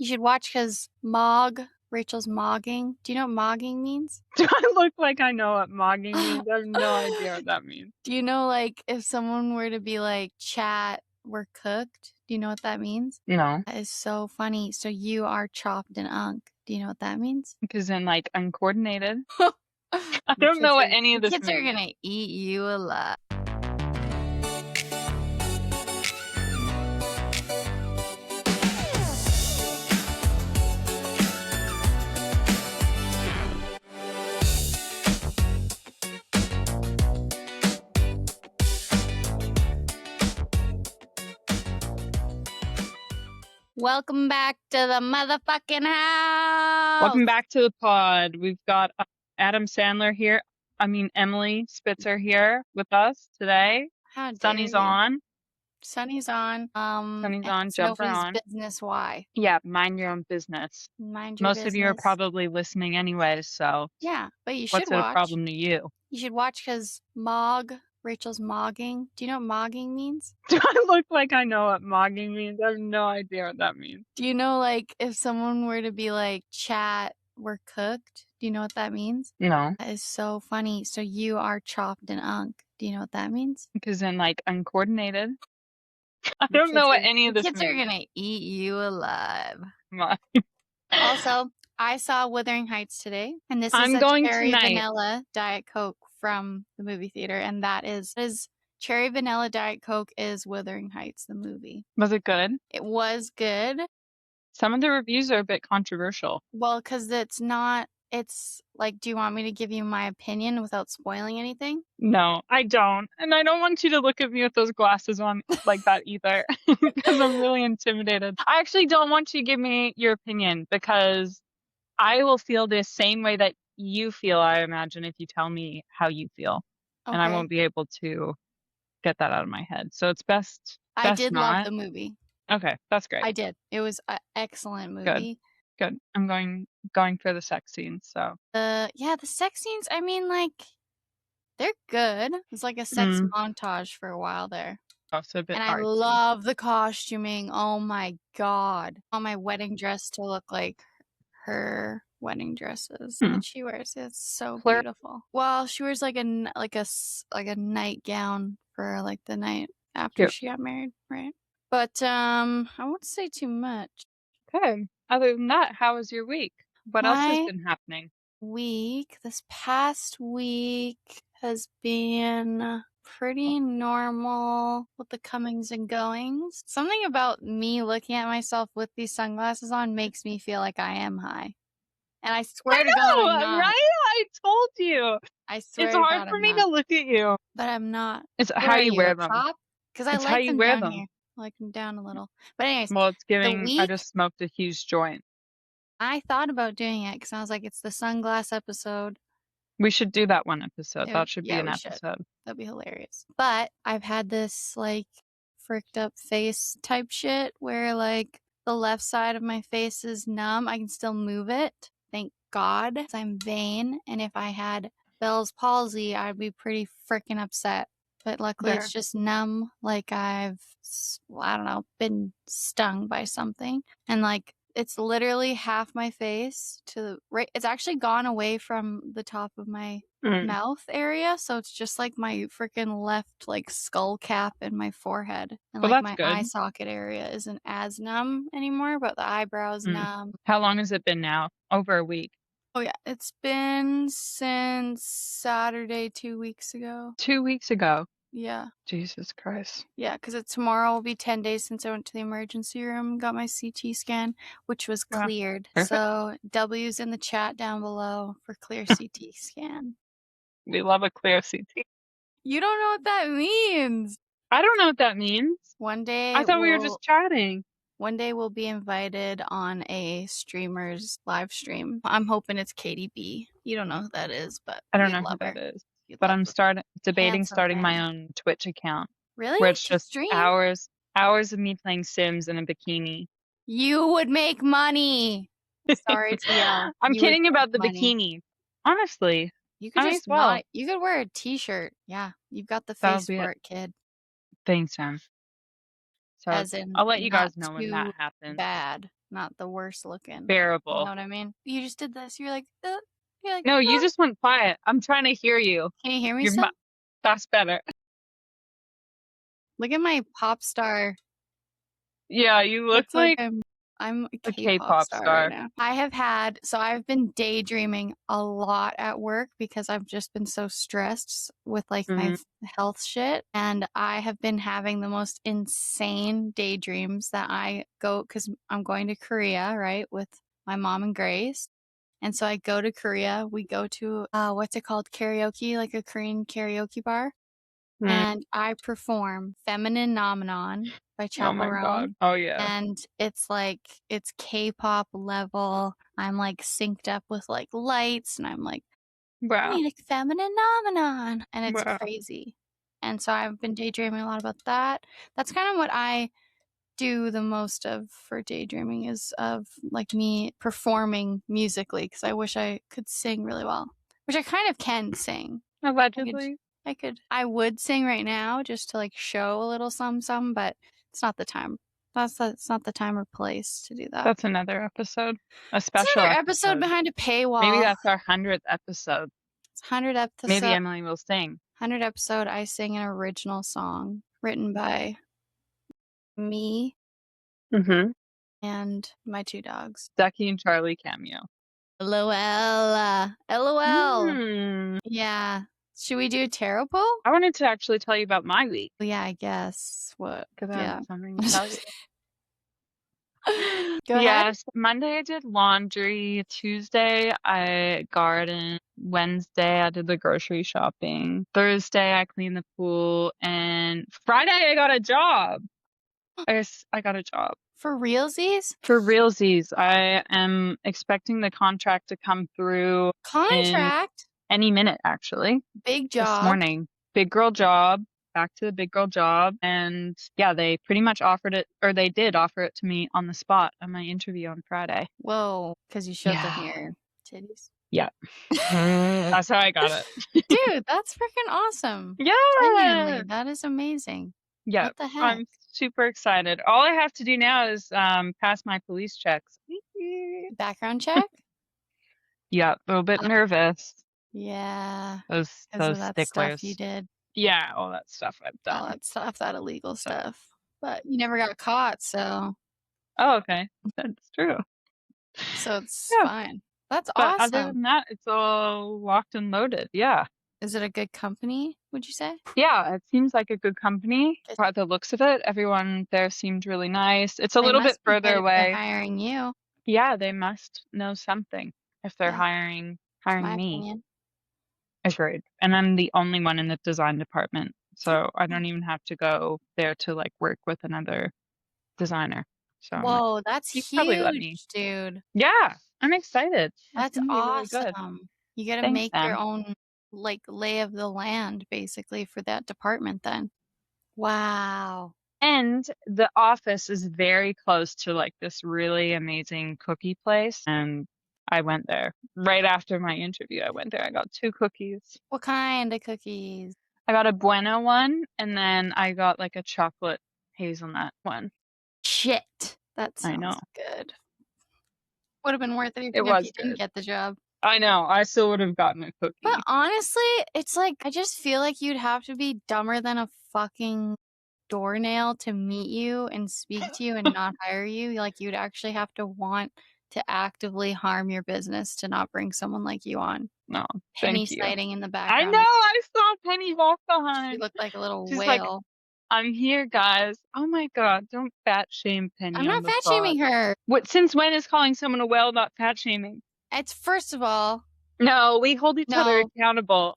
You should watch because Rachel's mogging. Do you know what mogging means? Do I look like I know what mogging means? I have no idea what that means. Do you know, like, if someone were to be like, chat, we're cooked? Do you know what that means? No, That is so funny. So you are chopped and unk. Do you know what that means? because then like uncoordinated. I The don't know what kids any of this are means. gonna eat you alive. Welcome back to the motherfucking house. Welcome back to the pod. We've got Adam Sandler here. Emily Spitzer here with us today. How dare Sunny's you. on. Sunny's on. Sunny's and on. it's Jump her nobody's on. business why. Yeah, mind your own business. Mind your Most business. of you are probably listening anyway, so Yeah, but you should what's it a watch. problem to you? You should watch because Rachel's mogging. Do you know what mogging means? Do I look like I know what mogging means? I have no idea what that means. Do you know, like, if someone were to be like, chat, we're cooked? Do you know what that means? No, That is so funny. So you are chopped and unk. Do you know what that means? because then like uncoordinated. I The don't know what kids any of the this kids are means. gonna eat you alive. Come on. Also, I saw Wuthering Heights today, and this I'm is a going cherry tonight. vanilla Diet Coke from the movie theater, and that is cherry vanilla Diet Coke is Wuthering Heights, the movie. Was it good? It was good. Some of the reviews are a bit controversial. Well, because it's like, do you want me to give you my opinion without spoiling anything? No, I don't. And I don't want you to look at me with those glasses on like that either, because I'm really intimidated. I actually don't want you to give me your opinion because I will feel the same way that you feel, I imagine, if you tell me how you feel. And I won't be able to get that out of my head. So it's best I did love not. the movie. Okay, that's great. I did. It was an excellent movie. Good. I'm going for the sex scenes, so. Yeah, the sex scenes, I mean, like, they're good. It's like a sex montage for a while there. Oh, so a bit And I artsy. love the costuming. Oh my god. On my wedding dress to look like her wedding dresses that she wears. It's so beautiful. Well, she wears like a nightgown for like the night after she got married, right? But I won't say too much. Okay. Other than that, how was your week? What else has been happening? This past week has been pretty normal with the comings and goings. Something about me looking at myself with these sunglasses on makes me feel like I am high. And I swear to God, I'm not. Right? I told you. I swear it's to hard God, for I'm me not. to look at you. But I'm not. It's What how are you wear a them. cop? Because I It's like how you them wear down them. here. I like them down a little. But anyways, Well, it's giving. week, I just smoked a huge joint. I thought about doing it because I was like, it's the sunglass episode. We should do that one episode. That should be an episode. That'd be hilarious. But I've had this like fricked up face type shit where like the left side of my face is numb. I can still move it. Thank God. 'Cause I'm vain. And if I had Bell's palsy, I'd be pretty freaking upset. But luckily it's just numb. Like I don't know, been stung by something. And like it's literally half my face to the right. It's actually gone away from the top of my mouth area, so it's just like my freaking left like skull cap and my forehead, and like my eye socket area isn't as numb anymore, but the eyebrows numb. How long has it been now? Over a week. Oh yeah, it's been since Saturday 2 weeks ago. 2 weeks ago. Yeah. Jesus Christ. Yeah, because tomorrow will be 10 days since I went to the emergency room and got my CT scan, which was cleared. Perfect. So W's in the chat down below for clear CT scan. We love a clear CT. You don't know what that means. I don't know what that means. One day I thought we were just chatting. One day we'll be invited on a streamer's live stream. I'm hoping it's Katie B. You don't know who that is, but I don't know who that is. But I'm debating starting my own Twitch account. Really? Where it's just hours of me playing Sims in a bikini. You would make money. Sorry to yell. I'm kidding about the bikini. Honestly. You could just not. You could wear a t-shirt. Yeah. You've got the face for it, kid. Thanks, Sam. So as in I'll let you guys know when that happens. Bad. not the worst looking. You know Bearable. what I mean? You just did this. You're like, No, you just went quiet. I'm trying to hear you. can you hear me Your still? That's better. Look at my pop star. Yeah, you look Looks like like I'm a a K-pop K-pop star star. right now. I've been daydreaming a lot at work because I've just been so stressed with like my health shit. And I have been having the most insane daydreams that because I'm going to Korea, right, with my mom and Grace. And so I go to Korea. We go to, what's it called? Karaoke, like a Korean karaoke bar. And I perform Feminine Nomenon by Oh Chappell my Roan. God. Oh yeah. And it's like, it's K-pop level. I'm like synced up with like lights and I'm like, Wow. like Feminine Nomenon. And it's Wow. crazy. And so I've been daydreaming a lot about that. That's kind of what I do the most of for daydreaming is of like me performing musically because I wish I could sing really well, which I kind of can sing. Allegedly. I would sing right now just to like show a little some, but it's not the time. It's not the time or place to do that. That's another episode. A It's special another episode behind a paywall. Maybe that's our 100th episode. It's 100 episode. Maybe Emily will sing. 100 episode. I sing an original song written by me and my two dogs. Ducky and Charlie cameo. LOL. LOL. Yeah. Should we do a tarot poll? I wanted to actually tell you about my week. Yeah, I guess. What? Because I Yeah. have something to tell you. Go ahead. Yes. Monday I did laundry. Tuesday I gardened. Wednesday I did the grocery shopping. Thursday I cleaned the pool. And Friday I got a job. I got a job. For realsies? For realsies. I am expecting the contract to come through Contract? any minute, actually. Big job. This morning. Big girl job. Back to the big girl job. And yeah, they pretty much offered it, or they did offer it to me on the spot on my interview on Friday. Whoa, because you showed them your titties. Yeah. That's how I got it. Dude, that's freaking awesome. Yeah. Genuinely, that is amazing. Yeah. What the heck? I'm super excited. All I have to do now is pass my police checks. Background check? Yeah, a little bit nervous. Yeah. Those of that sticklers. stuff you did. Yeah, all that stuff I've done. All that stuff, that illegal stuff. But you never got caught, so. Oh, okay. That's true. So it's Yeah. fine. That's But awesome. other than that, it's all locked and loaded. Yeah. Is it a good company, would you say? Yeah, it seems like a good company. By the looks of it, everyone there seemed really nice. It's a little bit further away. Hiring you. Yeah, they must know something if they're Yeah. hiring My me. opinion. Agreed. And I'm the only one in the design department, so I don't even have to go there to like work with another designer. So I'm like, Whoa, that's you probably let me. huge, dude. Yeah, I'm excited. That's It's gonna be really good. awesome. You got to Thanks, make your Sam. own like lay of the land basically for that department then. Wow. And the office is very close to like this really amazing cookie place. And I went there right after my interview. I went there. I got 2 cookies. What kind of cookies? I got a Bueno one, and then I got like a chocolate hazelnut one. Shit. That sounds I know. good. Would have been worth it It even if was you didn't good. get the job. I know. I still would have gotten a cookie. But honestly, it's like I just feel like you'd have to be dumber than a fucking doornail to meet you and speak to you and not hire you. Like you'd actually have to want to actively harm your business to not bring someone like you on. No, Penny thank you. sighting in the I background. know. I saw Penny walk She behind. looked like a little She's like, whale. I'm here, guys. Oh my God. Don't fat shame Penny. I'm on not the fat pod. shaming her. Since when is calling someone a whale not fat shaming? It's first of all, No, we hold each other No. accountable.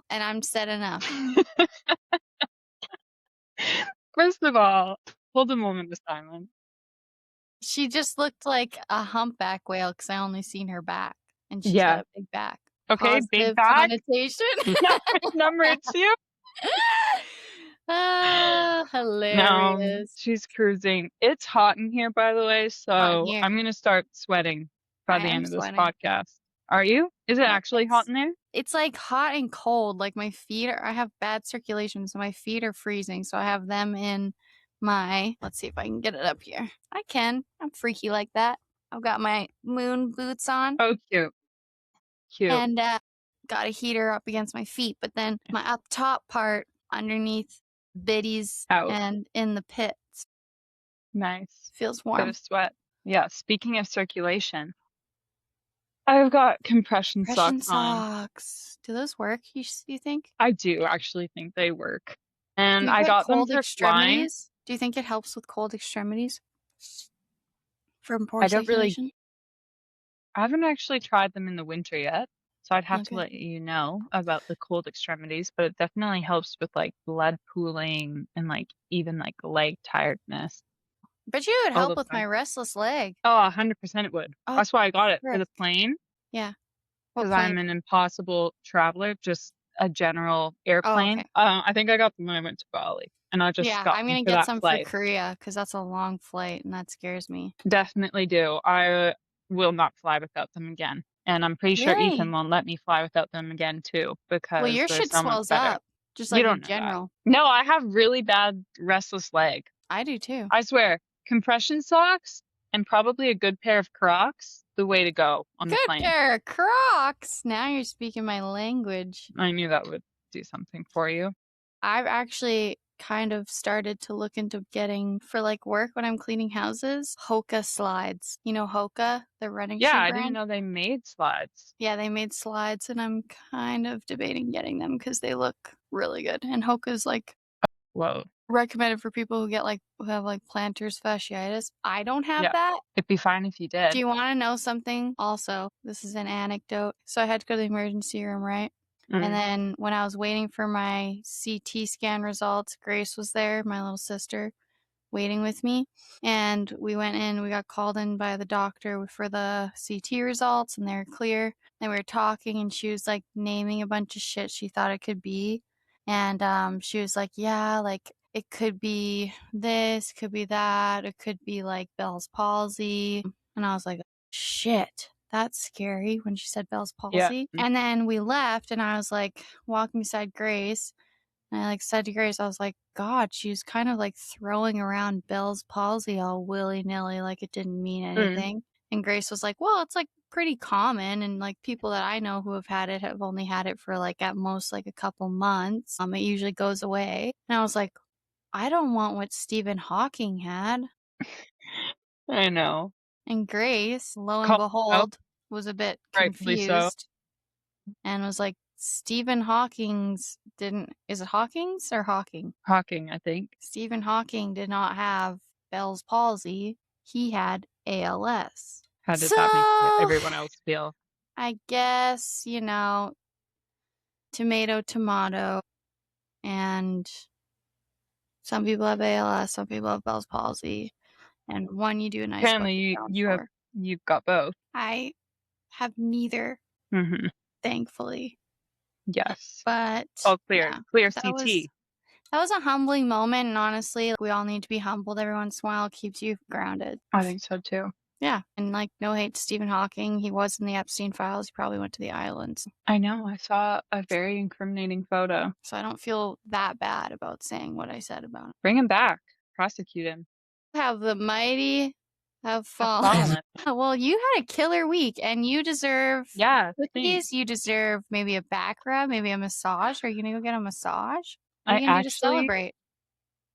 and I'm said enough. First of all, hold a moment of silence. She just looked like a humpback whale because I only seen her back, and she's Yeah. got a big back. Okay, Positive big back. connotation. Number 2. Ah, No, hilarious. she's cruising. It's hot in here, by the way, so here. I'm gonna start sweating by I the am end of this sweating. podcast. Are you? Is it Yeah, actually hot in there? It's like hot and cold. Like my feet I have bad circulation, so my feet are freezing. So I have them in let's see if I can get it up here. I can. I'm freaky like that. I've got my moon boots on. Oh, cute. Cute. And got a heater up against my feet, but then my up top part underneath biddies and in the pits. Nice. Feels Bit warm. of sweat. Yeah, speaking of circulation, I've got compression socks on. Do those work, you think? I do actually think they work. And Do you I get got them cold for flying. extremities? Do you think it helps with cold extremities? From poor I don't really, circulation? I haven't actually tried them in the winter yet, so I'd have to Okay. let you know about the cold extremities, but it definitely helps with like blood pooling and like even like leg tiredness. But you would All help the with my fun. restless leg. Oh, 100% it would. Oh, That's why I got it for the frick. plane, Yeah. What because plane? I'm an impossible traveler, just a general Oh, airplane. okay. I think I got them when I went to Bali, and I just Yeah, got I'm them gonna for get that some flight. for Korea because that's a long flight and that scares me. Definitely do. I will not fly without them again. And I'm pretty sure Ethan Really? won't let me fly without them again too, Well, because your they're shit so much swells better. up, just You like don't in know that. general. No, I have really bad restless leg. I do too. I swear, compression socks and probably a good pair of Crocs, the way to go on the Good plane. pair of Crocs. Now you're speaking my language. I knew that would do something for you. I've actually kind of started to look into getting, for like work when I'm cleaning houses, Hoka slides. You know Hoka, the running shoe Yeah, brand? I didn't know they made slides. Yeah, they made slides and I'm kind of debating getting them because they look really good. And Hoka's like Whoa. recommended for people who get like who have like plantar fasciitis. I don't have Yeah. that. It'd be fine if you did. Do you want to know something? Also, this is an anecdote. So I had to go to the emergency room, right? And then when I was waiting for my CT scan results, Grace was there, my little sister, waiting with me. And we went in, we got called in by the doctor for the CT results, and they were clear. And we were talking, and she was like naming a bunch of shit she thought it could be. And she was like, yeah, like it could be this, could be that, it could be like Bell's palsy. And I was like, shit, that's scary when she said Bell's palsy. Yeah. And then we left, and I was like walking beside Grace. And I like said to Grace, I was like, God, she was kind of like throwing around Bell's palsy all willy-nilly, like it didn't mean anything. And Grace was like, well, it's like pretty common, and like people that I know who have had it have only had it for like at most like a couple months. It usually goes away. And I was like, I don't want what Stephen Hawking had. I know. And Grace, lo and Call out. behold, was a bit Rightfully so. confused and was like, Stephen Hawking's is it Hawking's or Hawking? Hawking, I think. Stephen Hawking did not have Bell's palsy. He had ALS. How did that make everyone else feel? I guess, tomato, tomato. And some people have ALS, some people have Bell's palsy. And one you do a nice Apparently you've got both. I have neither, thankfully. Yes. But all clear. yeah, Clear that CT. That was a humbling moment, and honestly, we all need to be humbled every once in a while. It keeps you grounded. I think so too. Yeah, and like no hate to Stephen Hawking. He was in the Epstein files. He probably went to the islands. I know. I saw a very incriminating photo. So I don't feel that bad about saying what I said about him. Bring him back. Prosecute him. Have the mighty have fallen. Well, you had a killer week, and you deserve cookies. Thanks. You deserve maybe a back rub, maybe a massage. Are you gonna go get a massage? What are I you gonna do to actually celebrate?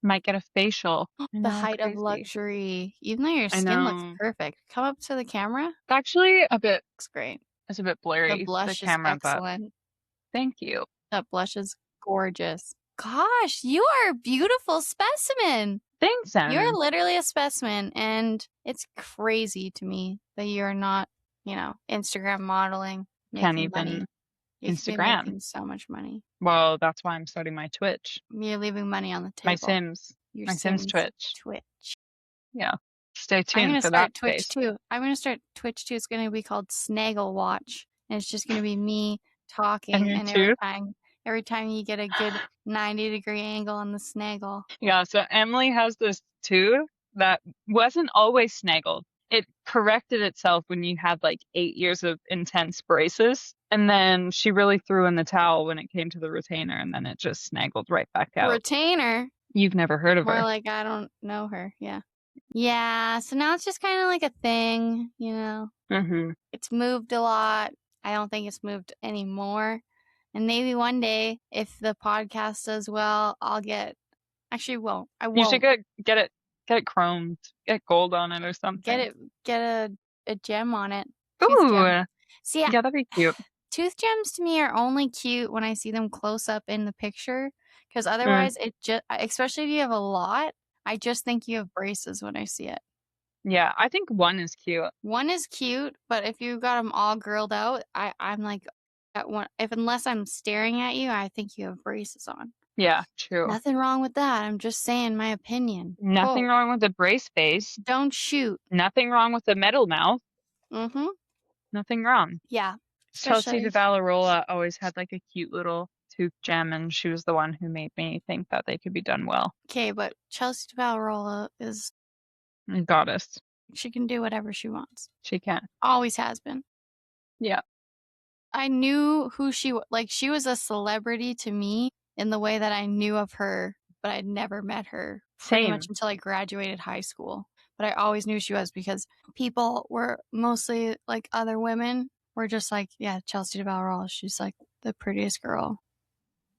might get a facial. The height of luxury. Even though your skin looks perfect. Come up to the camera. It's actually a bit. Looks great. It's a bit blurry. The blush the camera, is excellent. But thank you. That blush is gorgeous. Gosh, you are a beautiful specimen. Thanks, Em. You're literally a specimen, and it's crazy to me that you're not, Instagram modeling. Can't even money. Instagram. Making so much money. Well, that's why I'm starting my Twitch. You're leaving money on the table. My Sims. My Sims Twitch. Yeah. Stay tuned for that. Twitch too. I'm gonna start Twitch too. It's gonna be called Snaggle Watch, and it's just gonna be me talking, and every time you get a good 90-degree angle on the snaggle. Yeah. So Emily has this tooth that wasn't always snaggled. It corrected itself when you had like 8 years of intense braces. And then she really threw in the towel when it came to the retainer, and then it just snaggled right back out. Retainer? You've never heard of More her. like I don't know her. Yeah. Yeah. So now it's just kind of like a thing, you know. Mm-hmm. It's moved a lot. I don't think it's moved anymore. And maybe one day, if the podcast does well, I'll get. Actually, won't. I You should won't get it chromed, get gold on it or get something. it. Get a gem on it. Tooth Ooh, gem. yeah, See, that'd be cute. tooth gems to me are only cute when I see them close up in the picture. Because Mm. otherwise, it just, especially if you have a lot, I just think you have braces when I see it. Yeah, I think one is cute. One is cute, but if you got them all grilled out, I'm like, at one, if unless I'm staring at you, I think you have braces on. Yeah, true. Nothing wrong with that. I'm just saying my opinion. Nothing Oh, wrong with a brace face. don't shoot. Nothing wrong with a metal mouth. Mm-hmm. Nothing wrong. Yeah. Chelsea Especially. DeValarola always had like a cute little tooth gem, and she was the one who made me think that they could be done well. Okay, but Chelsea DeValrola is, Goddess. she can do whatever she wants. She can. Always has been. Yeah. I knew who like she was a celebrity to me in the way that I knew of her, but I'd never met her pretty Same. much until I graduated high school. But I always knew she was because people were mostly like other women were just like, yeah, Chelsea DeValrola, she's like the prettiest girl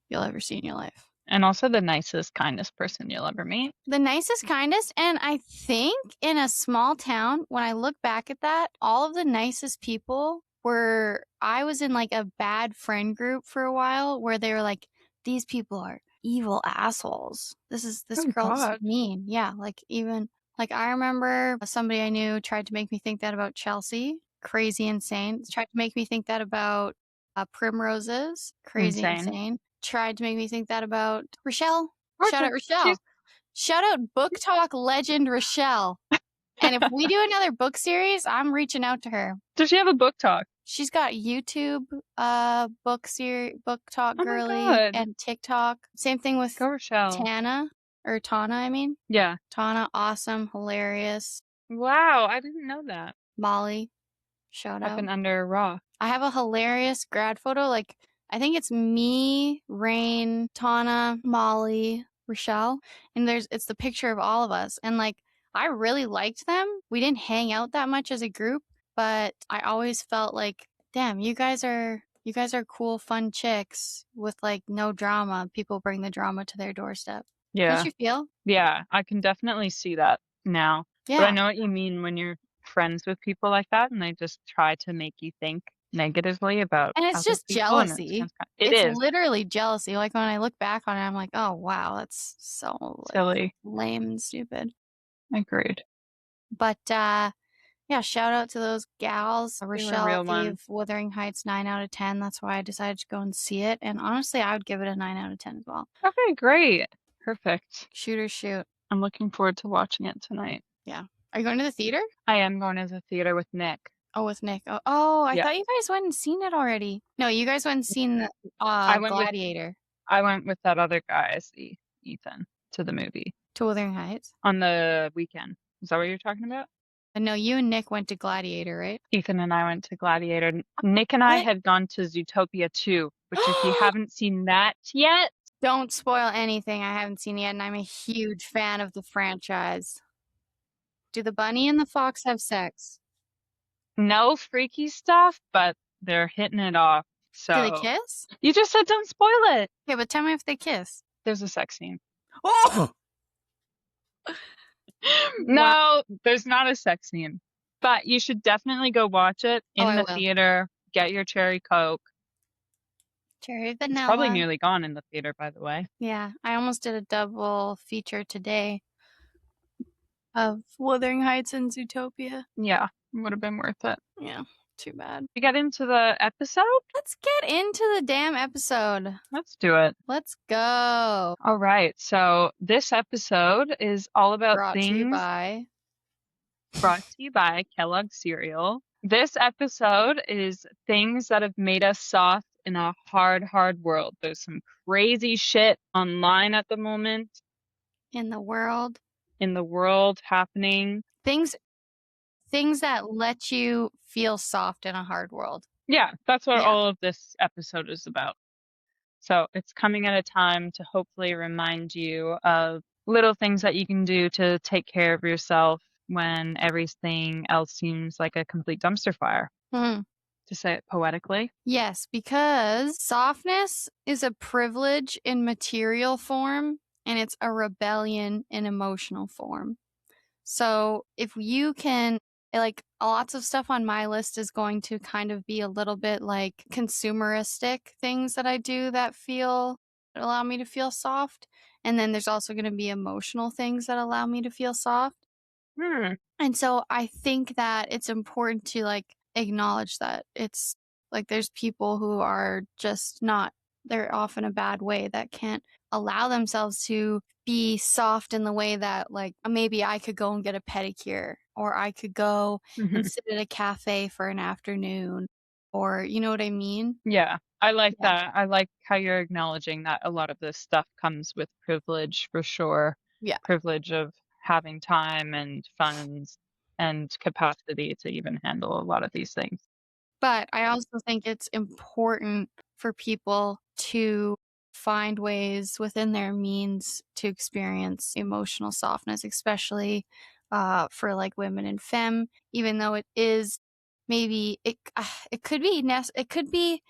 you'll ever see in your life. And also the nicest, kindest person you'll ever meet. The nicest, kindest, and I think in a small town, when I look back at that, all of the nicest people were, I was in like a bad friend group for a while where they were like, these people are evil assholes. This Oh, girl's God. mean. Yeah, like even, like I remember somebody I knew tried to make me think that about Chelsea. Crazy insane. Tried to make me think that about Primroses. Crazy insane. Tried to make me think that about Rochelle. Shout out Rochelle. Shout out Book Talk legend Rochelle. And if we do another book series, I'm reaching out to her. Does she have a book talk? She's got YouTube book talk Oh my girly God. and TikTok. Same thing with Go Rochelle. Tana, I mean. Yeah. Tana, awesome, hilarious. Wow, I didn't know that. Molly, shout out. Up and under a rock. I have a hilarious grad photo. Like, I think it's me, Rain, Tana, Molly, Rochelle, and it's the picture of all of us. And like, I really liked them. We didn't hang out that much as a group, but I always felt like, damn, you guys are cool, fun chicks with like no drama. People bring the drama to their doorstep. Yeah. Don't you feel? Yeah, I can definitely see that now. Yeah. But I know what you mean when you're friends with people like that and they just try to make you think negatively about and it's other just people, and jealousy. it's Literally jealousy. Like when I look back on it, I'm like, oh wow, that's so like, silly. lame and stupid. Agreed. But yeah, shout out to those gals. Rochelle real gave ones. Wuthering Heights 9 out of 10. That's why I decided to go and see it. And honestly, I would give it a 9 out of 10 as well. Okay, great. Perfect. Shoot or shoot. I'm looking forward to watching it tonight. Yeah. Are you going to the theater? I am going to the theater with Nick. Oh, with Nick. Oh, I thought you guys went and seen it already. No, you guys went and seen the Gladiator. I went with that other guy, Ethan, to the movie. To Wuthering Heights? On the weekend. Is that what you're talking about? No, you and Nick went to Gladiator, right? Ethan and I went to Gladiator. Nick and I had gone to Zootopia 2, which if you haven't seen that yet. Don't spoil anything I haven't seen yet, and I'm a huge fan of the franchise. Do the bunny and the fox have sex? No freaky stuff, but they're hitting it off. So do they kiss? You just said don't spoil it. Okay, but tell me if they kiss. There's a sex scene. Oh! No, there's not a sex scene. But you should definitely go watch it in the theater. Get your cherry Coke. Cherry vanilla. It's probably nearly gone in the theater, by the way. Yeah, I almost did a double feature today of Wuthering Heights and Zootopia. Yeah, would have been worth it. Yeah, too bad. We get into the episode? Let's get into the damn episode. Let's do it. Let's go. All right, so this episode is all about Brought to you by Kellogg's cereal. This episode is things that have made us soft in a hard, hard world. There's some crazy shit online at the moment. In the world happening. Things that let you feel soft in a hard world. Yeah, that's what all of this episode is about. So it's coming at a time to hopefully remind you of little things that you can do to take care of yourself when everything else seems like a complete dumpster fire, Hmm. to say it poetically. Yes, because softness is a privilege in material form and it's a rebellion in emotional form. So if you can, like, lots of stuff on my list is going to kind of be a little bit like consumeristic things that I do that allow me to feel soft. And then there's also going to be emotional things that allow me to feel soft. Hmm. And so I think that it's important to like acknowledge that it's like there's people who are just not, they're off in a bad way that can't allow themselves to be soft in the way that like maybe I could go and get a pedicure or I could go and Mhm. sit at a cafe for an afternoon or you know what I mean? Yeah, I like Yeah. that. I like how you're acknowledging that a lot of this stuff comes with privilege for sure. Yeah. Privilege of having time and funds and capacity to even handle a lot of these things. But I also think it's important for people to find ways within their means to experience emotional softness, especially for like women and femme, even though it is maybe it could be it could be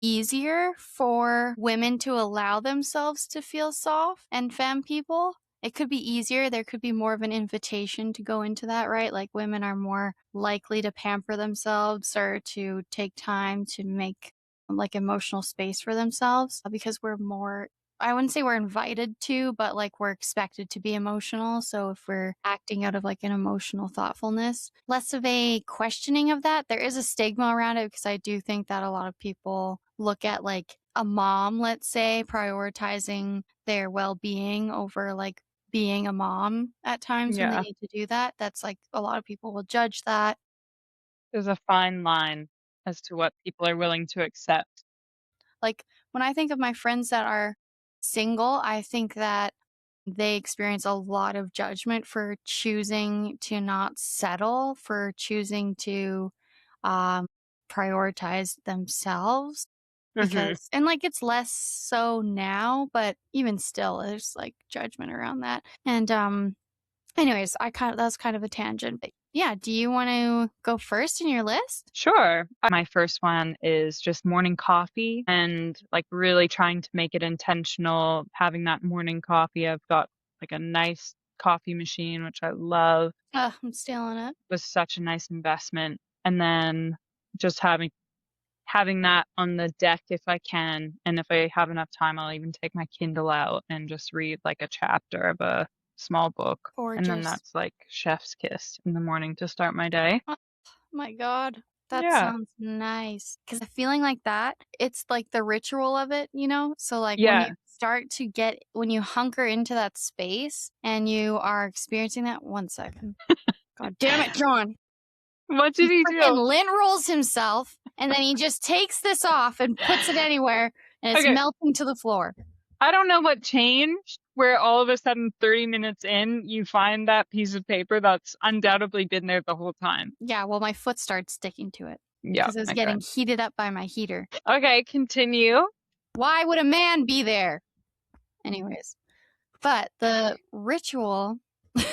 easier for women to allow themselves to feel soft and femme people. It could be easier. There could be more of an invitation to go into that, right? Like women are more likely to pamper themselves or to take time to make like emotional space for themselves because we're more, I wouldn't say we're invited to, but like we're expected to be emotional. So if we're acting out of like an emotional thoughtfulness, less of a questioning of that, there is a stigma around it because I do think that a lot of people look at like a mom, let's say, prioritizing their well being over like being a mom at times when they Yeah, need to do that. That's like a lot of people will judge that. there's a fine line as to what people are willing to accept. Like when I think of my friends that are single, I think that they experience a lot of judgment for choosing to not settle, for choosing to um, prioritize themselves. Mhm. Because, and like it's less so now, but even still, there's like judgment around that. And, anyways, that's kind of a tangent. But yeah, do you want to go first in your list? Sure. My first one is just morning coffee and like really trying to make it intentional, having that morning coffee. I've got like a nice coffee machine, which I love. I'm stealing it. Was such a nice investment. And then just having that on the deck if I can, and if I have enough time, I'll even take my Kindle out and just read like a chapter of a small book. And then Gorgeous. that's like chef's kiss in the morning to start my day. Oh my God. That Yeah. sounds nice. Because a feeling like that, it's like the ritual of it, you know? So, like, when you Yeah. when you hunker into that space and you are experiencing that, one second. God damn it, John. What He did he freaking do? lint rolls himself and then he just takes this off and puts it anywhere and it's Okay. melting to the floor. I don't know what changed where all of a sudden 30 minutes in, you find that piece of paper that's undoubtedly been there the whole time. Yeah, well, my foot started sticking to it Yeah. because it was Okay. getting heated up by my heater. Okay. Continue. Why would a man be there? Anyways, but the ritual,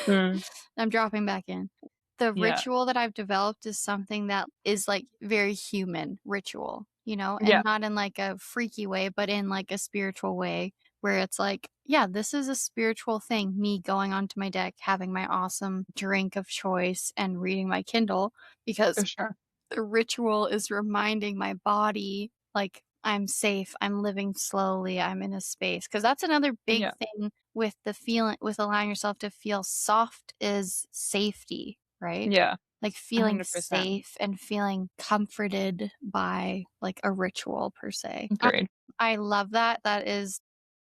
Mm, I'm dropping back in. The yeah. ritual that I've developed is something that is like very human ritual, you know, Yeah. and not in like a freaky way, but in like a spiritual way where it's like, yeah, this is a spiritual thing. Me going onto my deck, having my awesome drink of choice and reading my Kindle because For sure. the ritual is reminding my body like I'm safe, I'm living slowly, I'm in a space. Because that's another big Yeah. thing with the feeling, with allowing yourself to feel soft is safety, right? Yeah. Like feeling 100%. safe and feeling comforted by like a ritual per se. Agreed. I love that. That is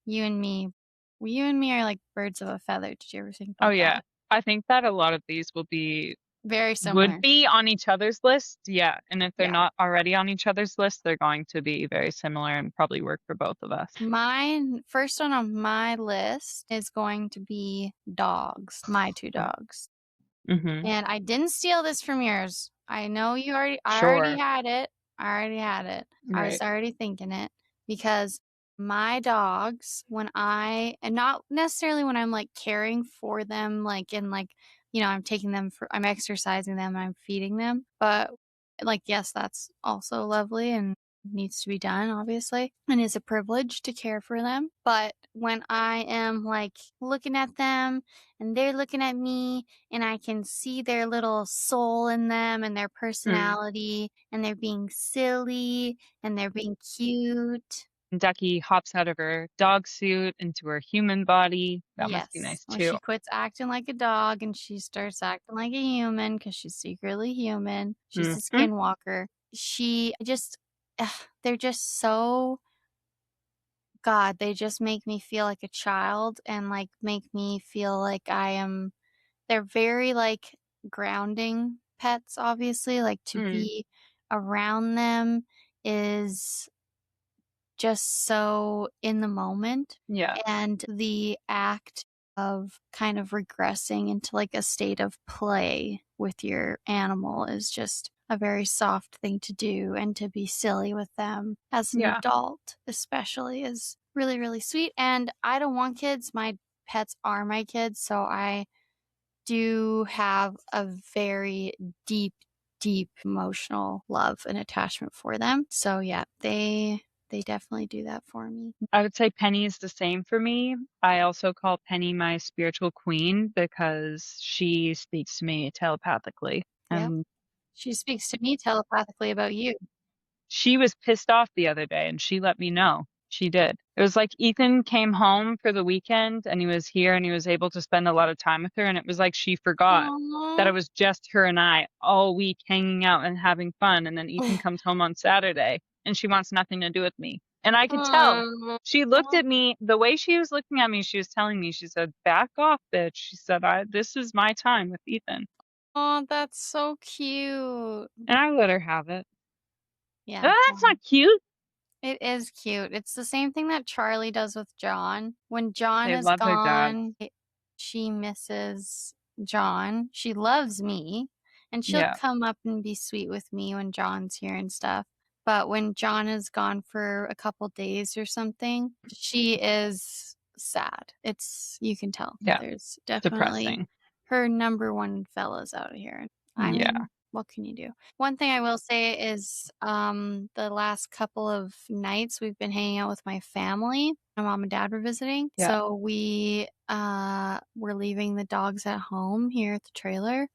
you and me. You and me are like birds of a feather. Did you ever think Oh, about that? yeah. I think that a lot of these Very would similar. be on each other's list. Yeah. And if they're Yeah. not already on each other's list, they're going to be very similar and probably work for both of us. Mine first one on my list is going to be dogs, my two dogs. Mm-hmm. And I didn't steal this from yours. I know I already Sure. had it. I already had it. I was Right. already thinking it because My dogs, and not necessarily when I'm, like, caring for them, like, in, like, I'm exercising them, I'm feeding them, but, like, yes, that's also lovely and needs to be done, obviously, and is a privilege to care for them, but when I am, like, looking at them and they're looking at me and I can see their little soul in them and their Mm. personality, and they're being silly, and they're being cute. Ducky hops out of her dog suit into her human body. That must be Yes, nice when too. she quits acting like a dog and she starts acting like a human because she's secretly human. She's a Mhm. skinwalker. She just they're just so God, they just make me feel like a child and, like, make me feel like they're very, like, grounding pets, obviously, like, to Mm. be around them is just so in the moment, Yeah. and the act of kind of regressing into, like, a state of play with your animal is just a very soft thing to do, and to be silly with them as an Yeah. adult especially is really, really sweet, and I don't want kids, my pets are my kids, so I do have a very deep, deep emotional love and attachment for them. So yeah, they definitely do that for me. I would say Penny is the same for me. I also call Penny my spiritual queen because she speaks to me telepathically. Yep. And She speaks to me telepathically about you. she was pissed off the other day and she let me know. She did. It was like Ethan came home for the weekend and he was here and he was able to spend a lot of time with her. And it was like she forgot that Aw. it was just her and I all week hanging out and having fun. And then Ethan comes home on Saturday and she wants nothing to do with me. And I could tell. Aw. She looked at me the way she was looking at me. She was telling me, she said, "Back off, bitch." She said, this is my time with Ethan. Aw, that's so cute. And I let her have it. Yeah, That's well, not cute. it is cute. It's the same thing that Charlie does with John. When John They is love their dad. gone, she misses John. She loves me, and she'll Yeah. come up and be sweet with me when John's here and stuff. But when John is gone for a couple days or something, she is sad. You can tell. Yeah. There's definitely Depressing. her number one fella's out of here. I Yeah. mean, what can you do? One thing I will say is, the last couple of nights we've been hanging out with my family. My mom and dad were visiting, Yeah. so we, were leaving the dogs at home here at the trailer,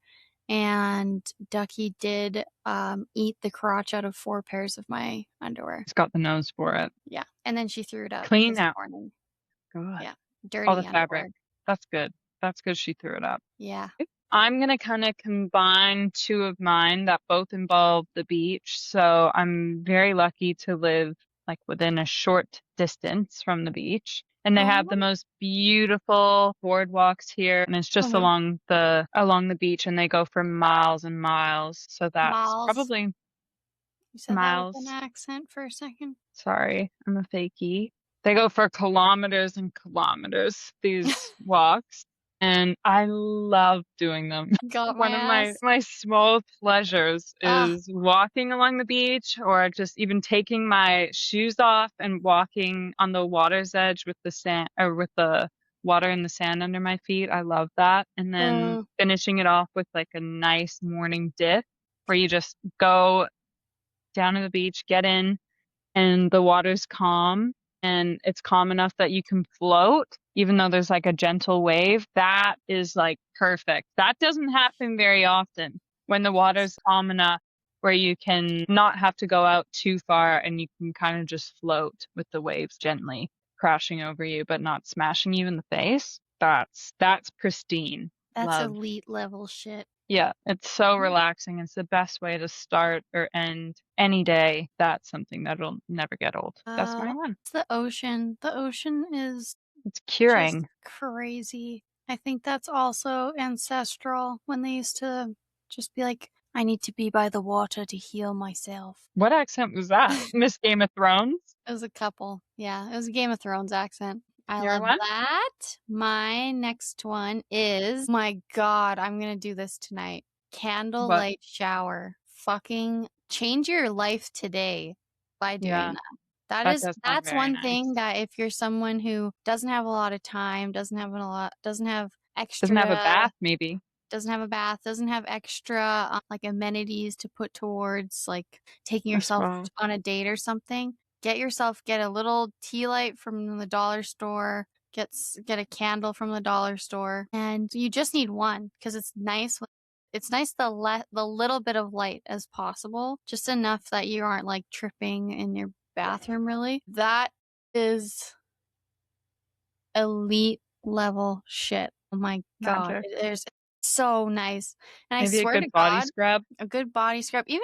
and Ducky did, eat the crotch out of 4 pairs of my underwear. It's got the nose for it. Yeah, and then she threw it up Clean this out. morning. God. Yeah, All the dirty fabric. underwear. That's good. That's good she threw it up. Yeah. I'm gonna kinda combine 2 of mine that both involve the beach. So I'm very lucky to live, like, within a short distance from the beach, and they have the Aw. most beautiful boardwalks here, and it's just Mhm. along the beach, and they go for miles and miles. So that's Miles. probably You said that with an miles. accent for a second. Sorry, I'm a fakie. They go for kilometers and kilometers, these walks, and I love doing them. Got my One of my ass. my small pleasures Ah, is walking along the beach or just even taking my shoes off and walking on the water's edge with the sand or with the water and the sand under my feet. I love that. And then mm. finishing it off with like a nice morning dip where you just go down to the beach, get in, and the water's calm and it's calm enough that you can float even though there's like a gentle wave. That is like perfect. That doesn't happen very often when the water's calm enough where you can not have to go out too far and you can kind of just float with the waves gently crashing over you but not smashing you in the face. That's pristine. That's Love. elite level shit. Yeah, it's so Mm. relaxing. It's the best way to start or end any day. That's something that'll never get old. That's my one. It's the ocean. The ocean is It's just curing. crazy. I think that's also ancestral when they used to just be like, I need to be by the water to heal myself. What accent was that? Miss Game of Thrones? It was a couple. Yeah, it was a Game of Thrones accent. I Your love one? that. My next one is, my God, I'm gonna do this tonight. What? Candlelight shower. Fucking change your life today by doing Yeah. that. That That is does sound that's very one nice. thing that if you're someone who doesn't have a lot of time, doesn't have Doesn't have a extra bath, maybe. doesn't have a bath, doesn't have extra like amenities to put towards like taking As yourself well. on a date or something, get a little tea light from the dollar store, get a candle from the dollar store, and you just need one because it's nice to let the little bit of light as possible, just enough that you aren't like tripping in your bathroom really. That is elite level shit. Oh my god. Magic. There's so nice. And I Maybe a swear to good body God, scrub. a good body scrub, even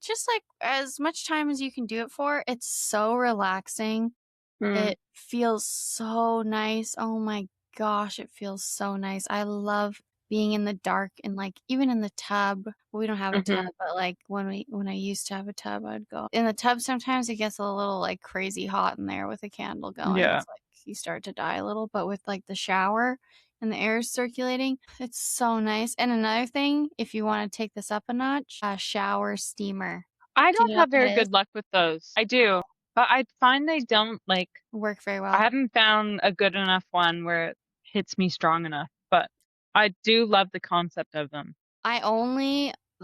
just like as much time as you can do it for, it's so relaxing. Mm, It feels so nice. Oh my gosh, it feels so nice. I love being in the dark and like even in the tub. We don't have a tub, mhm. but like when I used to have a tub, I'd go in the tub. Sometimes it gets a little like crazy hot in there with a candle going. Yeah. It's like you start to die a little, but with like the shower and the air is circulating, it's so nice. And another thing, if you want to take this up a notch, a shower steamer. I Do you don't know what have that very is? good luck with those. I do, but I find they don't, like Work very I well. haven't found a good enough one where it hits me strong enough, but I do love the concept of them.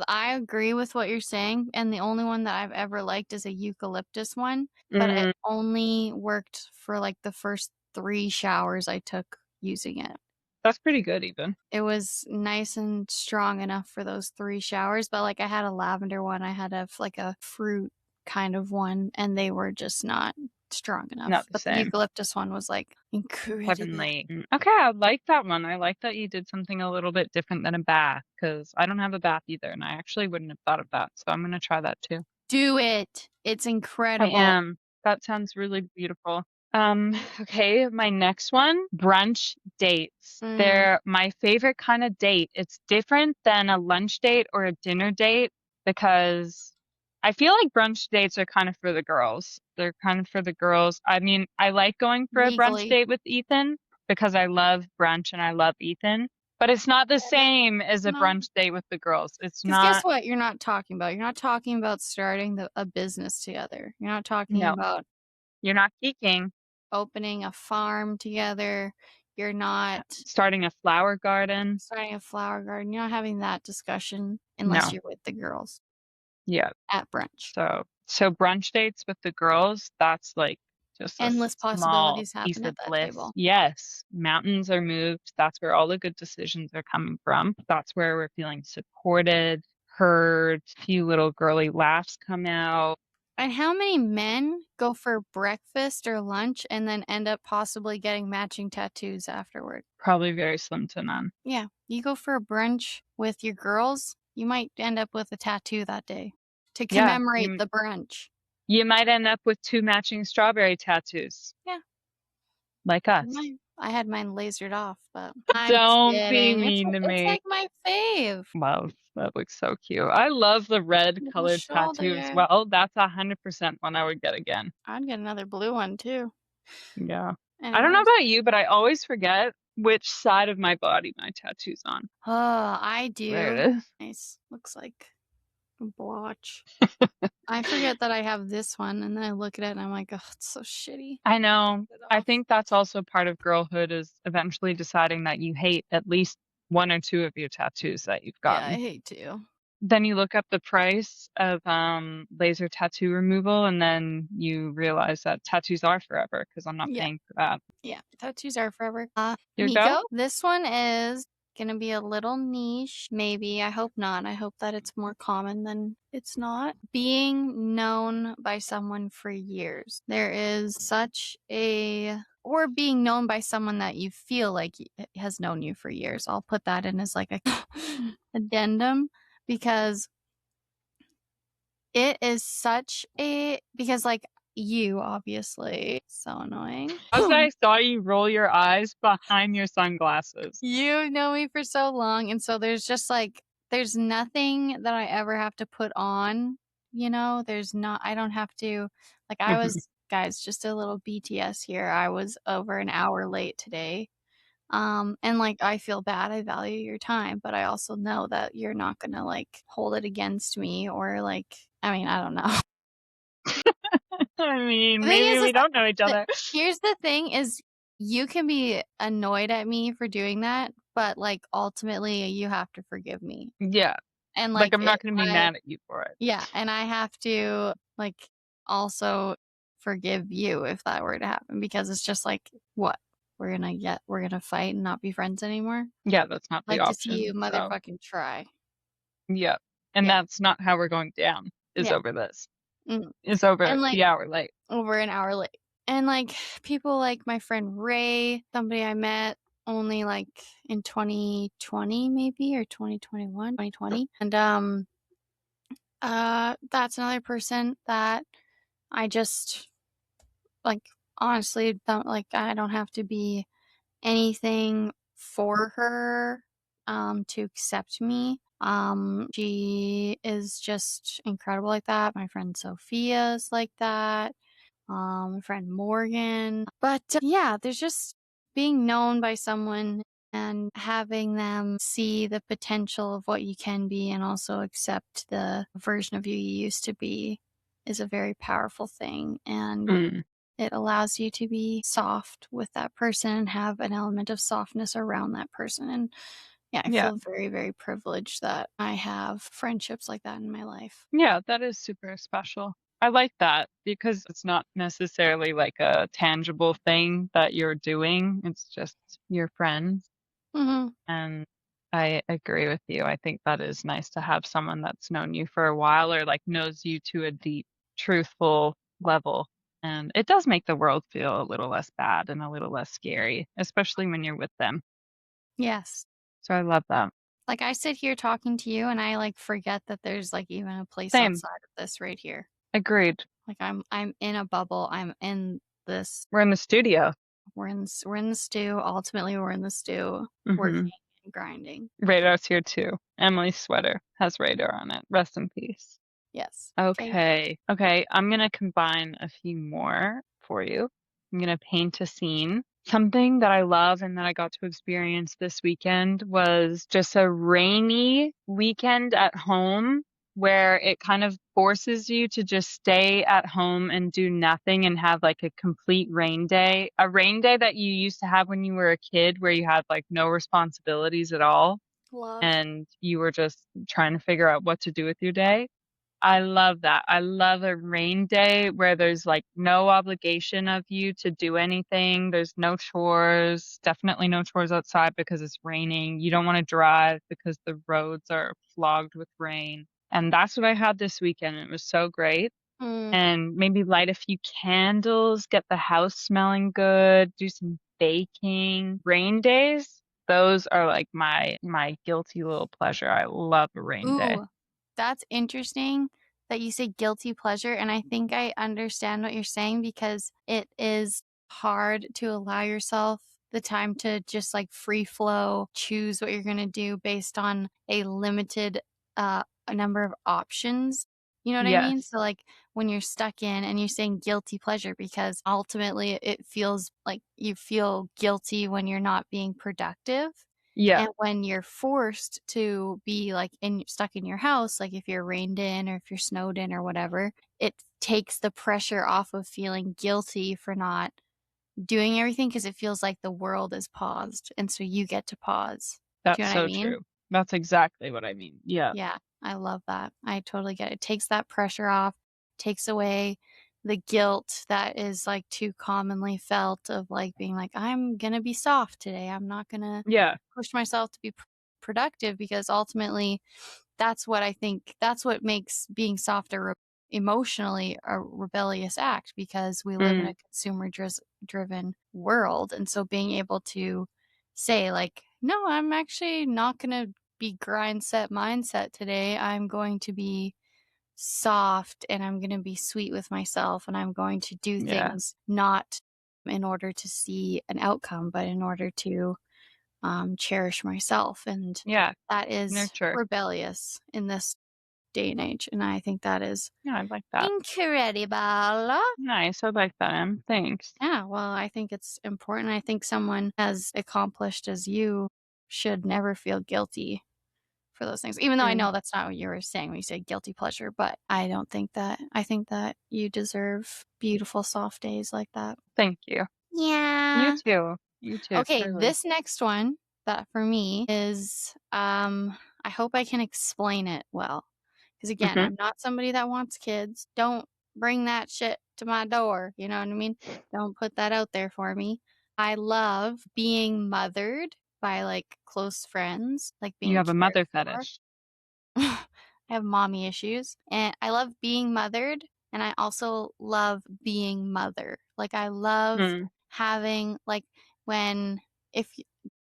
I agree with what you're saying, and the only one that I've ever liked is a eucalyptus one, but it Mm, only worked for like the first 3 showers I took using it. that's pretty good even. It was nice and strong enough for those 3 showers, but like I had a lavender one, I had like a fruit kind of one, and they were just not strong Not enough. the But the same. eucalyptus one was like incredible. Heavenly. Okay, I like that one. I like that you did something a little bit different than a bath because I don't have a bath either, and I actually wouldn't have thought of that. So I'm gonna try that too. Do it. It's I incredible. am. That sounds really beautiful. Okay, my next one, brunch dates. Mm, They're my favorite kind of date. It's different than a lunch date or a dinner date because I feel like brunch dates are kind of for the girls. They're kind of for the girls. I mean, I like going for a brunch legally. date with Ethan because I love brunch and I love Ethan, but it's not the same as a No. brunch date with the girls. It's Because guess not, what? You're not talking about. You're not talking about starting a business together. You're not talking no, about you're not geeking. opening a farm together. You're not Starting a flower garden. starting a flower garden. You're not having that discussion unless No. you're with the girls Yeah. at brunch. So brunch dates with the girls, that's like just a Endless small possibilities piece happen of at that bliss. table. Yes, mountains are moved. That's where all the good decisions are coming from. That's where we're feeling supported, heard, few little girly laughs come out. And how many men go for breakfast or lunch and then end up possibly getting matching tattoos afterward? Probably very slim to none. Yeah, you go for a brunch with your girls, you might end up with a tattoo that day to Yeah, commemorate you the brunch. you might end up with 2 matching strawberry tattoos, Yeah, like you us. might. I had mine lasered off, but I'm Don't be kidding. mean to It's me. like my fave. Wow, that looks so cute. I love the red Little colored tattoo as shoulder. well. That's 100% one I would get again. I'd get another blue one too. Yeah. I don't know Anyways. about you, but I always forget which side of my body my tattoo's on. Oh, I There do. it is. Nice. Looks like a blotch. I forget that I have this one, and then I look at it and I'm like, oh, it's so shitty. I know. Get it I off. think that's also part of girlhood is eventually deciding that you hate at least one or two of your tattoos that you've Yeah, I gotten. hate to. Then you look up the price of laser tattoo removal and then you realize that tattoos are forever because I'm not Yeah. paying for that. Yeah, tattoos are forever. Your go? Miko, this one is gonna be a little niche, maybe. I hope not. I hope that it's more common than it's not. Being known by someone for years. There is such a or being known by someone that you feel like has known you for years. I'll put that in as like a addendum because it is such a because like you obviously so annoying. As I saw you roll your eyes behind your sunglasses. You know me for so long, and so there's just like there's nothing that I ever have to put on, I don't have to like I was guys, just a little BTS here. I was over an hour late today. And like I feel bad. I value your time, but I also know that you're not going to like hold it against me or like I mean, I don't know. I mean, The thing maybe we is don't know each the other. here's the thing is you can be annoyed at me for doing that, but, like, ultimately, you have to forgive me. Yeah. And, Like, like, I'm not gonna be mad at you for it. yeah, and I have to, like, also forgive you if that were to happen because it's just like, what? We're gonna fight and not be friends anymore? Yeah, that's not the Like to see you option, so motherfucking try. yeah. And Yeah, that's not how we're going down, is yeah, over this. mhm, It's over and, like, the hour late. over an hour late. And, like, people like my friend Ray, somebody I met only, like, in 2020 maybe or 2021, 2020, and, that's another person that I just, like, honestly don't like, I don't have to be anything for her, to accept me. She is just incredible like that. My friend Sophia is like that. My friend Morgan. But yeah, there's just being known by someone and having them see the potential of what you can be and also accept the version of you you used to be is a very powerful thing. And Mm, it allows you to be soft with that person and have an element of softness around that person. And yeah, I yeah. feel very, very privileged that I have friendships like that in my life. Yeah, that is super special. I like that because it's not necessarily like a tangible thing that you're doing. It's just your friends. Hmm. And I agree with you. I think that is nice to have someone that's known you for a while or like knows you to a deep, truthful level. And it does make the world feel a little less bad and a little less scary, especially when you're with them. Yes. So I love that. Like, I sit here talking to you and I, like, forget that there's, like, even a place Same. outside of this right here. Agreed. Like, I'm in a bubble. I'm in this We're in the studio. we're in the stew. Ultimately, we're in the stew, Hmm. working and grinding. Radar's here too. Emily's sweater has radar on it. Rest in peace. Yes. Okay. Okay. Okay. I'm going to combine a few more for you. I'm going to paint a scene. Something that I love and that I got to experience this weekend was just a rainy weekend at home where it kind of forces you to just stay at home and do nothing and have like a complete rain day. A rain day that you used to have when you were a kid where you had like no responsibilities at all Love. and you were just trying to figure out what to do with your day. I love that. I love a rain day where there's like no obligation of you to do anything. There's no chores, definitely no chores outside because it's raining. You don't want to drive because the roads are clogged with rain. And that's what I had this weekend. It was so great. Mm. And maybe light a few candles, get the house smelling good, do some baking. Rain days, those are like my guilty little pleasure. I love a rain day. Ooh, that's interesting that you say guilty pleasure, and I think I understand what you're saying because it is hard to allow yourself the time to just like free flow, choose what you're going to do based on a limited a number of options. You know what I mean? Yes. So like when you're stuck in and you're saying guilty pleasure because ultimately it feels like you feel guilty when you're not being productive. Yeah. And when you're forced to be, like, stuck in your house, like, if you're rained in or if you're snowed in or whatever, it takes the pressure off of feeling guilty for not doing everything because it feels like the world is paused, and so you get to pause. Do you That's know what I so mean? true. That's exactly what I mean. Yeah. Yeah, I love that. I totally get it. It takes that pressure off, takes away the guilt that is, like, too commonly felt of, like, being like, "I'm gonna be soft today. I'm not gonna Yeah. push myself to be productive," because ultimately, that's what I think that's what makes being soft or emotionally a rebellious act because we live in Mm, a consumer driven world, and so being able to say, like, "No, I'm actually not gonna be grind set mindset today. I'm going to be soft and I'm going to be sweet with myself and I'm going to do yeah. things not in order to see an outcome, but in order to cherish myself." And Yeah. that is Nurture. rebellious in this day and age. And I think that is Yeah, I like that. incredible. Nice. I like that, Em. Thanks. Yeah, well, I think it's important. I think someone as accomplished as you should never feel guilty for those things. Even though I Mm, know that's not what you were saying when you say guilty pleasure, but I think that you deserve beautiful soft days like that. thank you. You Yeah. too. You too, Okay, truly. this next one that for me is I hope I can explain it well. Because again, Mhm. I'm not somebody that wants kids. Don't bring that shit to my door. You know what I mean? Don't put that out there for me. I love being mothered by like close friends, like You being have a cared mother for. fetish. I have mommy issues, and I love being mothered, and I also love being mother. Like I love Mm, having like when if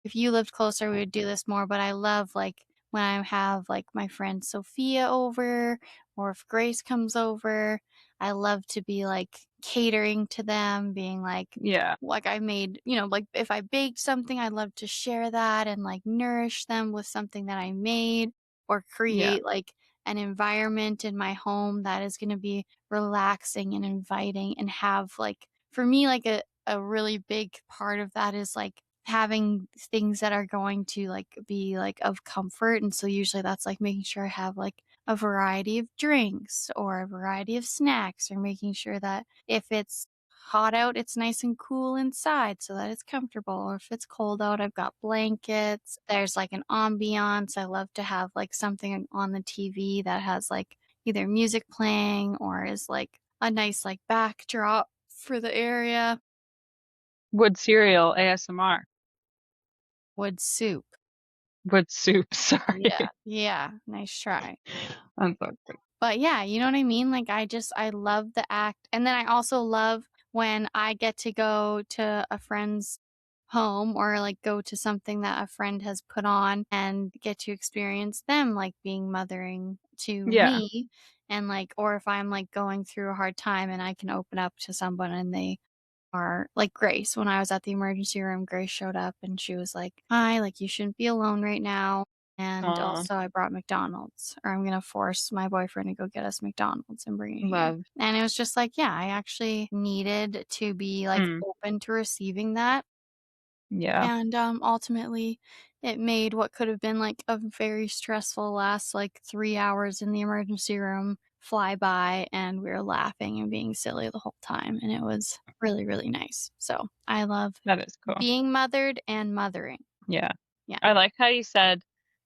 if you lived closer, we would do this more, but I love like when I have like my friend Sophia over or if Grace comes over, I love to be like catering to them, being yeah, like I made, you know, like if I baked something, I'd love to share that and like nourish them with something that I made or yeah. create like an environment in my home that is going to be relaxing and inviting and have like for me like a really big part of that is like having things that are going to like be like of comfort and so usually that's like making sure I have like a variety of drinks or a variety of snacks or making sure that if it's hot out it's nice and cool inside so that it's comfortable or if it's cold out I've got blankets there's like an ambiance I love to have like something on the TV that has like either music playing or is like a nice like backdrop for the area Wood cereal ASMR. wood soup. Wood soup, Yeah, sorry. yeah, nice try. I'm sorry. But yeah, you know what I mean? Like I love the act. And then I also love when I get to go to a friend's home or like go to something that a friend has put on and get to experience them like being mothering to Yeah. me and like or if I'm like going through a hard time and I can open up to someone and they are like Grace. When I was at the emergency room, Grace showed up and she was like, "Hi, like you shouldn't be alone right now." And Aw, also, I brought McDonald's, or I'm gonna force my boyfriend to go get us McDonald's and bring it here. love. And it was just like, yeah, I actually needed to be like Mm, open to receiving that. yeah, And ultimately, it made what could have been like a very stressful last like 3 hours in the emergency room fly by, and we were laughing and being silly the whole time. And it was really, really nice. So I love that is cool. being mothered and mothering. Yeah. Yeah. I like how you said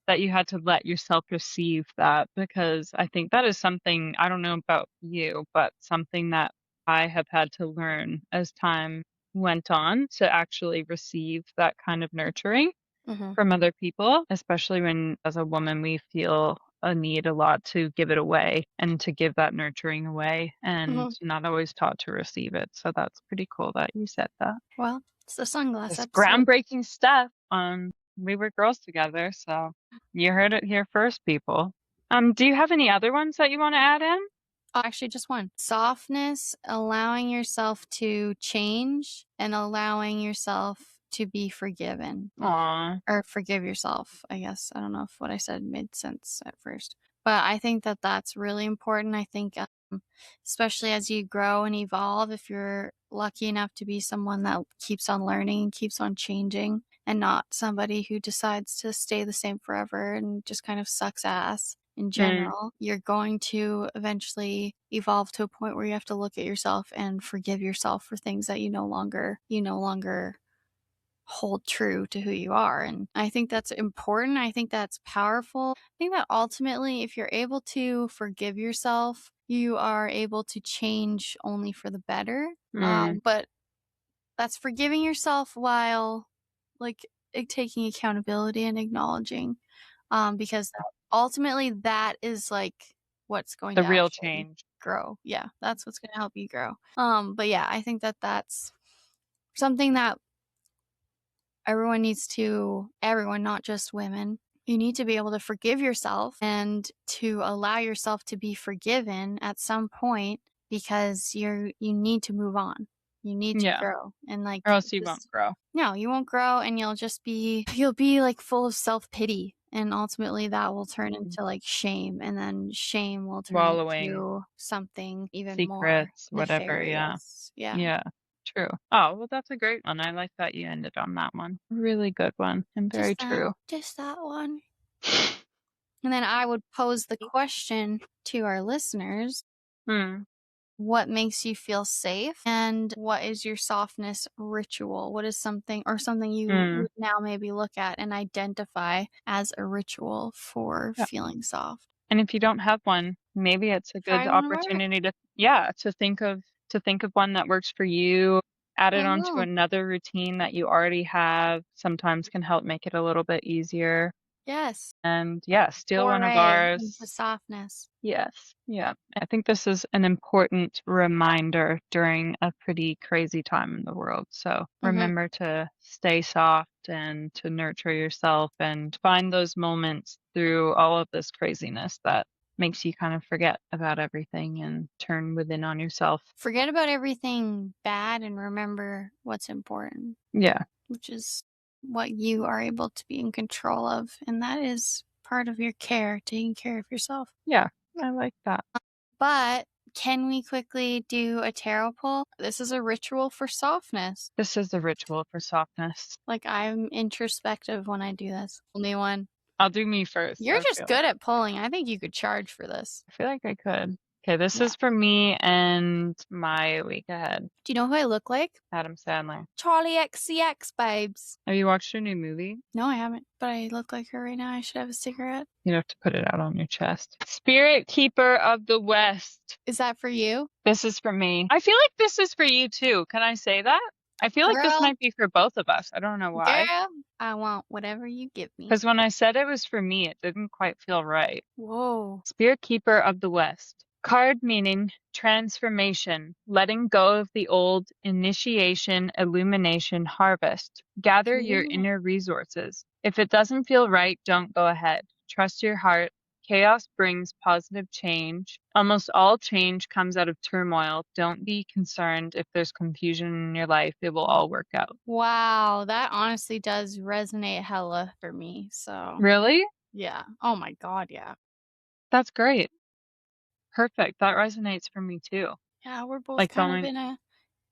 that you had to let yourself receive that because I think that is something, I don't know about you, but something that I have had to learn as time went on to actually receive that kind of nurturing Hmm. from other people, especially when as a woman we feel a need a lot to give it away and to give that nurturing away and Hmm. not always taught to receive it. So that's pretty cool that you said that. Well, it's the sunglass It's episode. groundbreaking stuff on We Were Girls Together, so you heard it here first, people. Do you have any other ones that you wanna add in? Actually, just one softness, allowing yourself to change and allowing yourself to be forgiven. Aw, Or forgive yourself, I guess. I don't know if what I said made sense at first. But I think that that's really important. I think, especially as you grow and evolve, if you're lucky enough to be someone that keeps on learning and keeps on changing and not somebody who decides to stay the same forever and just kind of sucks ass in mm, general, you're going to eventually evolve to a point where you have to look at yourself and forgive yourself for things that you no longer hold true to who you are. And I think that's important. I think that's powerful. I think that ultimately, if you're able to forgive yourself, you are able to change only for the better. mm, But that's forgiving yourself while like taking accountability and acknowledging, because ultimately that is like what's going the to real actually change. grow. Yeah, that's what's going to help you grow. But yeah, I think that that's something that everyone, not just women, you need to be able to forgive yourself and to allow yourself to be forgiven at some point because you need to move on. You need to Yeah, grow. And like or else you won't just grow. no, you won't grow and you'll be like full of self-pity and ultimately that will turn Mm. into like shame and then shame will turn Wallowing, into something even more secrets, whatever, yeah. nefarious. Yeah. Yeah, true. Oh, well, that's a great one. I like that you ended on that one. Really good one and very Just that true. just that one. And then I would pose the question to our listeners, Hmm. what makes you feel safe? And what is your softness ritual? What is something you Mm. would now maybe look at and identify as a ritual for Yeah. feeling soft? And if you don't have one, maybe it's a good Try one of ours. opportunity to think of one that works for you. Add it I onto will. another routine that you already have. Sometimes can help make it a little bit easier. Yes. And yeah, steal one of Foray into ours. softness. Yes. Yeah. I think this is an important reminder during a pretty crazy time in the world. So Hmm. remember to stay soft and to nurture yourself and find those moments through all of this craziness that makes you kind of forget about everything and turn within on yourself. Forget about everything bad and remember what's important, Yeah. which is what you are able to be in control of. And that is part of your care, taking care of yourself. Yeah. I like that. But can we quickly do a tarot pull? This is a ritual for softness. This is the ritual for softness. Like, I'm introspective when I do this. Only one. I'll do me first. You're just good at pulling. I think you could charge for this. I feel like I could. Okay, this Yeah. is for me and my week ahead. Do you know who I look like? Adam Sandler. Charlie XCX, babes. Have you watched her new movie? No, I haven't. But I look like her right now. I should have a cigarette. You have to put it out on your chest. Spirit Keeper of the West. Is that for you? This is for me. I feel like this is for you too. Can I say that? I feel like this Girl, might be for both of us. I don't know why. girl, I want whatever you give me. Because when I said it was for me, it didn't quite feel right. Whoa. Spirit Keeper of the West. Card meaning transformation, letting go of the old, initiation, illumination, harvest. Gather your Ooh. inner resources. If it doesn't feel right, don't go ahead. Trust your heart. Chaos brings positive change. Almost all change comes out of turmoil. Don't be concerned if there's confusion in your life. It will all work out. Wow, that honestly does resonate hella for me. So, Really? yeah. Oh my God, yeah. That's great. Perfect. That resonates for me too. Yeah, we're both Like kind of going,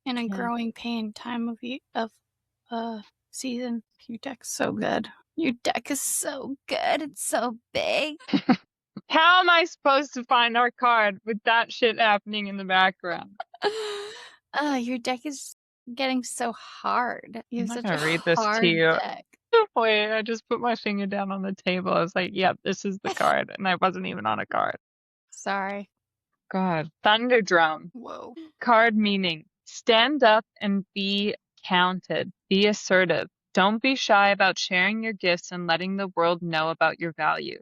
in a yeah. growing pain time of season. Your deck's so good. Your deck is so good. It's so big. How am I supposed to find our card with that shit happening in the background? Your deck is getting so hard. You I'm have not such a gonna read this to hard you. deck. Wait, I just put my finger down on the table. I was like, yep, this is the card. And I wasn't even on a card. Sorry. God. Thunderdrum. Whoa. Card meaning stand up and be counted. Be assertive. Don't be shy about sharing your gifts and letting the world know about your value.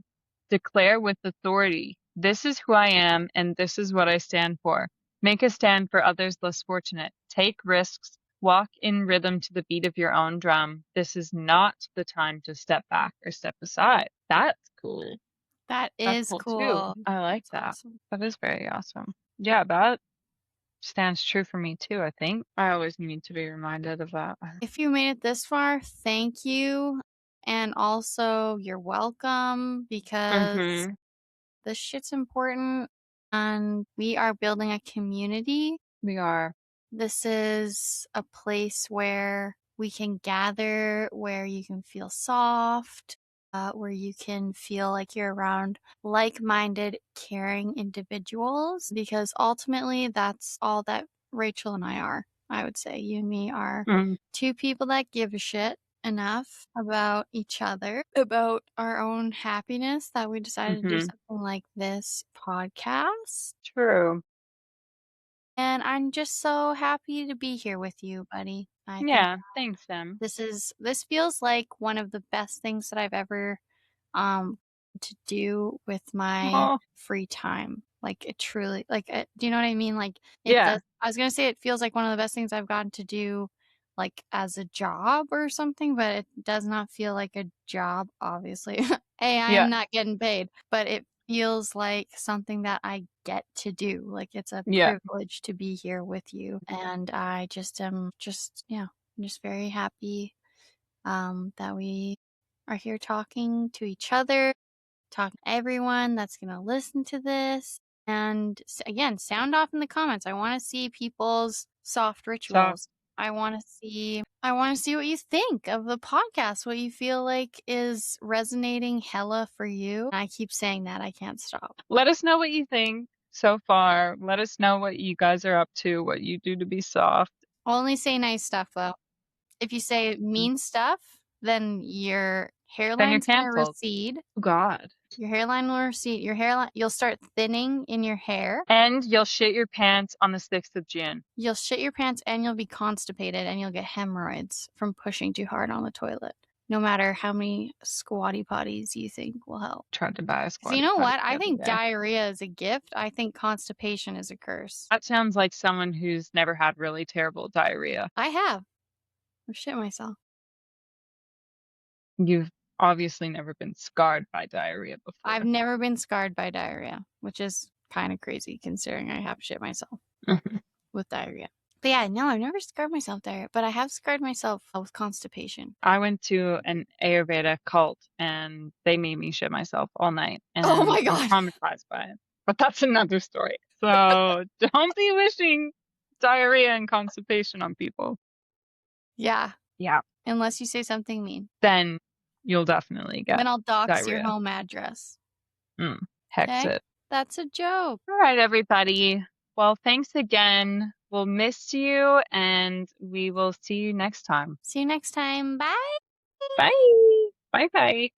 Declare with authority. This is who I am and this is what I stand for. Make a stand for others less fortunate. Take risks. Walk in rhythm to the beat of your own drum. This is not the time to step back or step aside. That's cool. That That's is cool too. cool. I like That's that. awesome. That is very awesome. Yeah, that stands true for me too, I think. I always need to be reminded of that. If you made it this far, thank you. And also, you're welcome because Mm-hmm. this shit's important and we are building a community. We are. This is a place where we can gather, where you can feel soft, where you can feel like you're around like minded, caring individuals, because ultimately that's all that Rachel and I are. I would say you and me are Mm. two people that give a shit enough about each other, about our own happiness, that we decided to do Mm-hmm. something like this podcast. True. And I'm just so happy to be here with you, buddy. I think Yeah. Thanks, Em. this feels like one of the best things that I've ever to do with my Oh, free time. Like it truly do you know what I mean? Like it yeah. does. I was going to say it feels like one of the best things I've gotten to do like as a job or something, but it does not feel like a job obviously. Hey, I Yeah. am not getting paid, but it feels like something that I get to do. Like it's a Yeah. privilege to be here with you. And I just am I'm just very happy that we are here talking to each other, talking to everyone that's going to listen to this. And again, sound off in the comments. I want to see people's soft Soft. rituals. I want to see what you think of the podcast, what you feel like is resonating hella for you. I keep saying that, I can't stop. Let us know what you think so far. Let us know what you guys are up to, what you do to be soft. Only say nice stuff though. If you say mean stuff, then your Then you're hairline's gonna canceled. recede. Oh, God. Your hairline will recede. You'll start thinning in your hair. And you'll shit your pants on the 6th of June. You'll shit your pants and you'll be constipated and you'll get hemorrhoids from pushing too hard on the toilet. No matter how many squatty potties you think will help. Tried to buy a So squatty you know potty what? the I other think day. diarrhea is a gift. I think constipation is a curse. That sounds like someone who's never had really terrible diarrhea. I have. I've shit myself. You've obviously never been scarred by diarrhea before. I've never been scarred by diarrhea, which is kind of crazy considering I have shit myself with diarrhea. But yeah, no, I've never scarred myself there, but I have scarred myself with constipation. I went to an Ayurveda cult and they made me shit myself all night. And Oh my I was God. traumatized by it. But that's another story. So don't be wishing diarrhea and constipation on people. Yeah. Yeah. Unless you say something mean. Then you'll definitely get Then I'll dox your diarrhea. home address. Hex Okay? it. That's a joke. All right, everybody. Well, thanks again. We'll miss you and we will see you next time. See you next time. Bye. Bye. Bye bye.